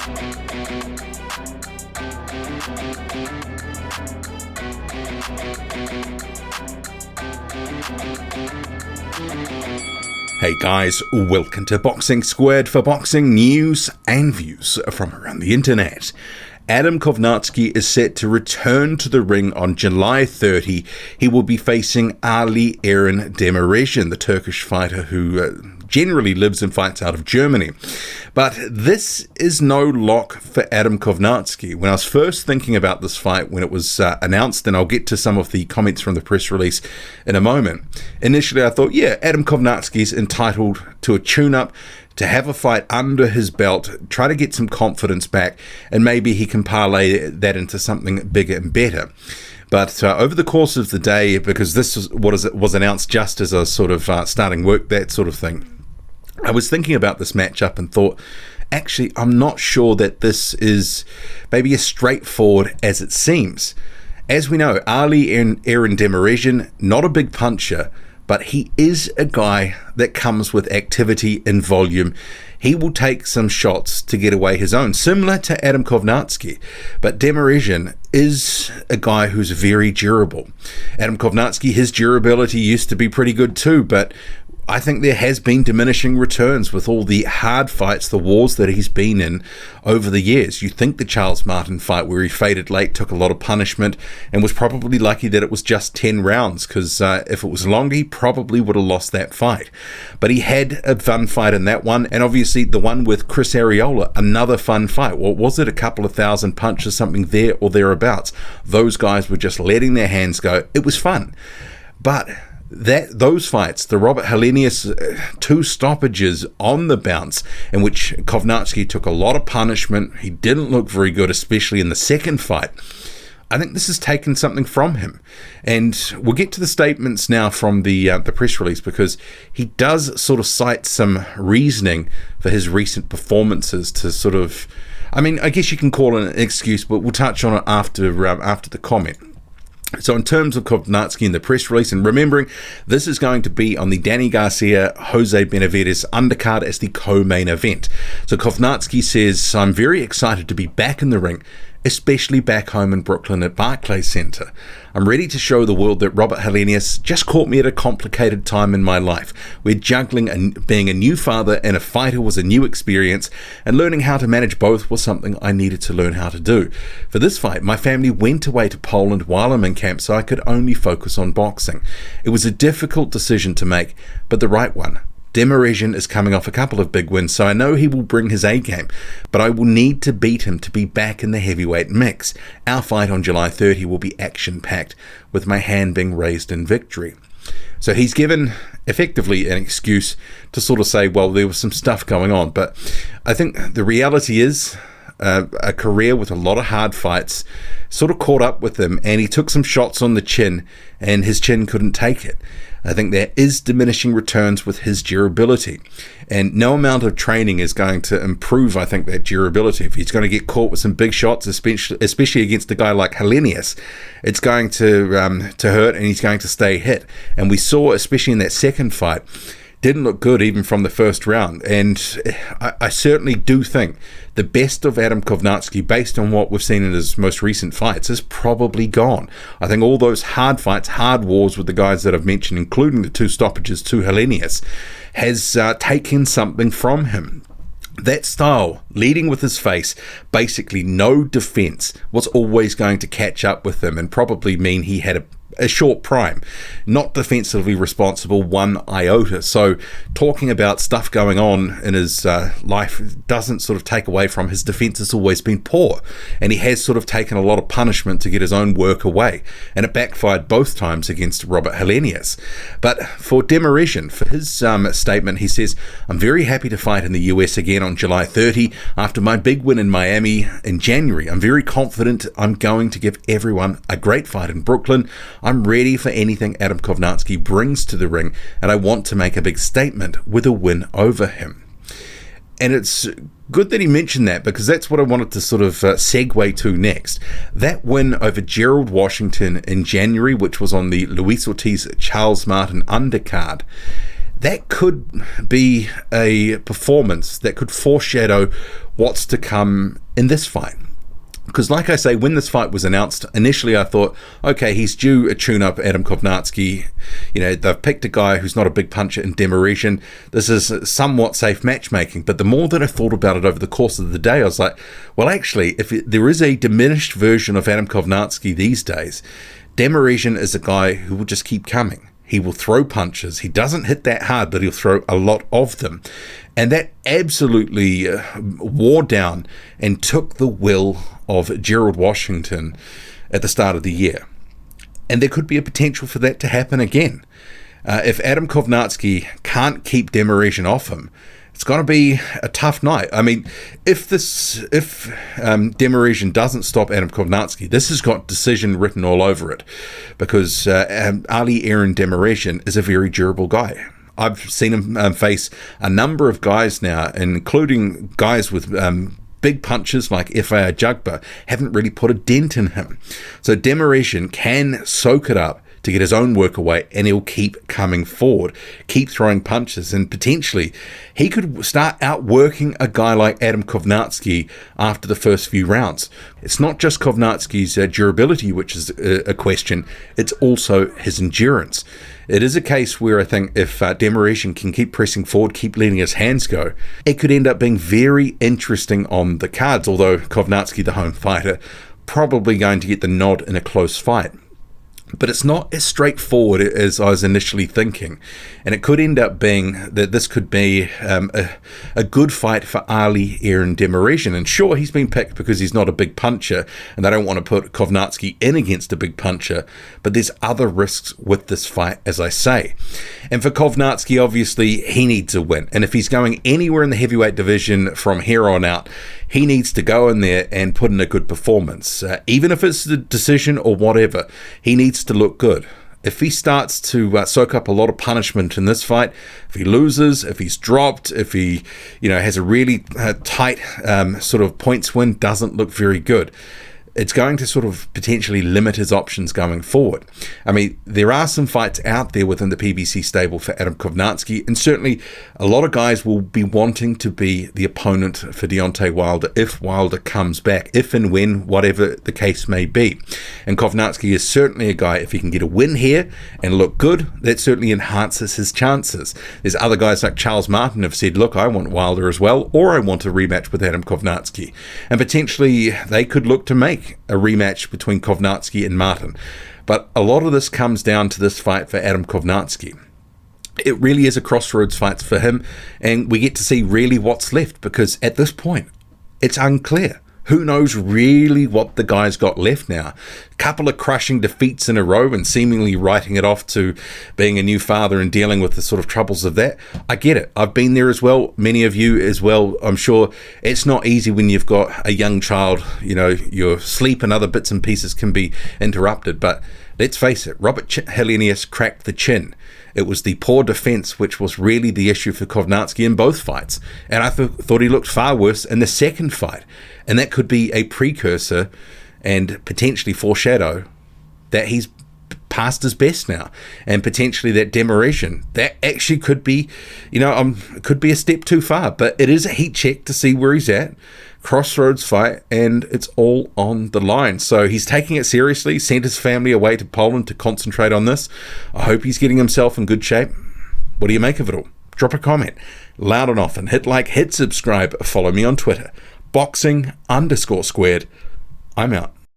Hey guys, welcome to Boxing Squared for boxing news and views from around the internet. Adam Kownacki is set to return to the ring on July 30. He will be facing Ali Eren Demirezen, the Turkish fighter who generally lives and fights out of Germany. But this is no lock for Adam Kownacki. When I was first thinking about this fight, when it was announced, and I'll get to some of the comments from the press release in a moment, initially I thought, yeah, Adam Kownacki is entitled to a tune-up, to have a fight under his belt, try to get some confidence back, and maybe he can parlay that into something bigger and better. But over the course of the day, because this was announced just as I was sort of starting work, that sort of thing, I was thinking about this matchup and thought, actually, I'm not sure that this is maybe as straightforward as it seems. As we know, Ali Eren Demirezen, not a big puncher, but he is a guy that comes with activity and volume. He will take some shots to get away his own, similar to Adam Kownacki. But Demirezen is a guy who's very durable. Adam Kownacki, his durability used to be pretty good too, but I think there has been diminishing returns with all the hard fights, the wars that he's been in over the years. You think the Charles Martin fight where he faded late, took a lot of punishment, and was probably lucky that it was just 10 rounds, because if it was longer, he probably would have lost that fight. But he had a fun fight in that one, and obviously the one with Chris Arreola, another fun fight. What was it, a couple of thousand punches, something there or thereabouts? Those guys were just letting their hands go. It was fun. But those fights, the Robert Helenius 2 stoppages on the bounce, in which Kownacki took a lot of punishment, he didn't look very good, especially in the second fight. I think this has taken something from him. And we'll get to the statements now from the press release, because he does sort of cite some reasoning for his recent performances to sort of, I mean, I guess you can call it an excuse, but we'll touch on it after the comment. So in terms of Kownacki in the press release, and remembering this is going to be on the Danny Garcia, Jose Benavides undercard as the co-main event. So Kownacki says, I'm very excited to be back in the ring, especially back home in Brooklyn at Barclays Center. I'm ready to show the world that Robert Helenius just caught me at a complicated time in my life, where juggling and being a new father and a fighter was a new experience, and learning how to manage both was something I needed to learn how to do. For this fight, my family went away to Poland while I'm in camp, so I could only focus on boxing. It was a difficult decision to make, but the right one. Demirezen is coming off a couple of big wins, so I know he will bring his A game, but I will need to beat him to be back in the heavyweight mix. Our fight on July 30 will be action-packed, with my hand being raised in victory. So he's given effectively an excuse to sort of say, well, there was some stuff going on, but I think the reality is a career with a lot of hard fights sort of caught up with him, and he took some shots on the chin, and his chin couldn't take it. I think there is diminishing returns with his durability, and no amount of training is going to improve, I think, that durability. If he's going to get caught with some big shots, especially against a guy like Helenius, it's going to hurt, and he's going to stay hit. And we saw, especially in that second fight, didn't look good even from the first round. And I certainly do think the best of Adam Kownacki, based on what we've seen in his most recent fights, is probably gone. I think all those hard fights, hard wars with the guys that I've mentioned, including the 2 stoppages to Helenius, has taken something from him. That style, leading with his face, basically no defense, was always going to catch up with him and probably mean he had a short prime, not defensively responsible one iota. So talking about stuff going on in his life doesn't sort of take away from his defense has always been poor, and he has sort of taken a lot of punishment to get his own work away, and it backfired both times against Robert Helenius. But for Demirezen, for his statement, he says, I'm very happy to fight in the US again on July 30 after my big win in Miami in January. I'm very confident I'm going to give everyone a great fight in Brooklyn. I'm ready for anything Adam Kownacki brings to the ring, and I want to make a big statement with a win over him. And it's good that he mentioned that, because that's what I wanted to sort of segue to next. That win over Gerald Washington in January, which was on the Luis Ortiz Charles Martin undercard, that could be a performance that could foreshadow what's to come in this fight. Because like I say, when this fight was announced, initially I thought, okay, he's due a tune-up, Adam Kownacki. You know, they've picked a guy who's not a big puncher in Demirezen. This is somewhat safe matchmaking. But the more that I thought about it over the course of the day, I was like, well, actually, if there is a diminished version of Adam Kownacki these days, Demirezen is a guy who will just keep coming. He will throw punches. He doesn't hit that hard, but he'll throw a lot of them. And that absolutely wore down and took the will of Gerald Washington at the start of the year. And there could be a potential for that to happen again. If Adam Kownacki can't keep Demirezen off him, it's going to be a tough night. I mean, if Demirezen doesn't stop Adam Kownacki, this has got decision written all over it, because Ali Eren Demirezen is a very durable guy. I've seen him face a number of guys now, including guys with big punches like F.A.R. Jugba, haven't really put a dent in him. So Demirezen can soak it up to get his own work away, and he'll keep coming forward, keep throwing punches, and potentially he could start outworking a guy like Adam Kownacki after the first few rounds. It's not just Kownacki's durability which is a question, it's also his endurance. It is a case where I think if Demirezen can keep pressing forward, keep letting his hands go, it could end up being very interesting on the cards, although Kownacki, the home fighter, probably going to get the nod in a close fight. But it's not as straightforward as I was initially thinking. And it could end up being that this could be a good fight for Ali Eren Demirezen. And sure, he's been picked because he's not a big puncher, and they don't want to put Kownacki in against a big puncher. But there's other risks with this fight, as I say. And for Kownacki, obviously, he needs a win. And if he's going anywhere in the heavyweight division from here on out, he needs to go in there and put in a good performance. Even if it's the decision or whatever, he needs to look good. If he starts to soak up a lot of punishment in this fight, if he loses, if he's dropped, if he has a really tight sort of points win, doesn't look very good, it's going to sort of potentially limit his options going forward. I mean, there are some fights out there within the PBC stable for Adam Kownacki, and certainly a lot of guys will be wanting to be the opponent for Deontay Wilder if Wilder comes back, if and when, whatever the case may be. And Kownacki is certainly a guy, if he can get a win here and look good, that certainly enhances his chances. There's other guys like Charles Martin have said, look, I want Wilder as well, or I want a rematch with Adam Kownacki. And potentially they could look to make a rematch between Kownacki and Martin. But a lot of this comes down to this fight for Adam Kownacki. It really is a crossroads fight for him, and we get to see really what's left, because at this point it's unclear. Who knows really what the guy's got left now? A couple of crushing defeats in a row and seemingly writing it off to being a new father and dealing with the sort of troubles of that. I get it. I've been there as well. Many of you as well. I'm sure it's not easy when you've got a young child. Your sleep and other bits and pieces can be interrupted. But let's face it, Robert Helenius cracked the chin. It was the poor defense which was really the issue for Kownacki in both fights. And I thought he looked far worse in the second fight. And that could be a precursor and potentially foreshadow that he's past his best now. And potentially that Demirezen, that actually could be, could be a step too far. But it is a heat check to see where he's at. Crossroads fight, and it's all on the line. So he's taking it seriously, sent his family away to Poland to concentrate on this. I hope he's getting himself in good shape. What do you make of it all? Drop a comment loud and often. Hit like, hit subscribe, follow me on Twitter, boxing_squared. I'm out.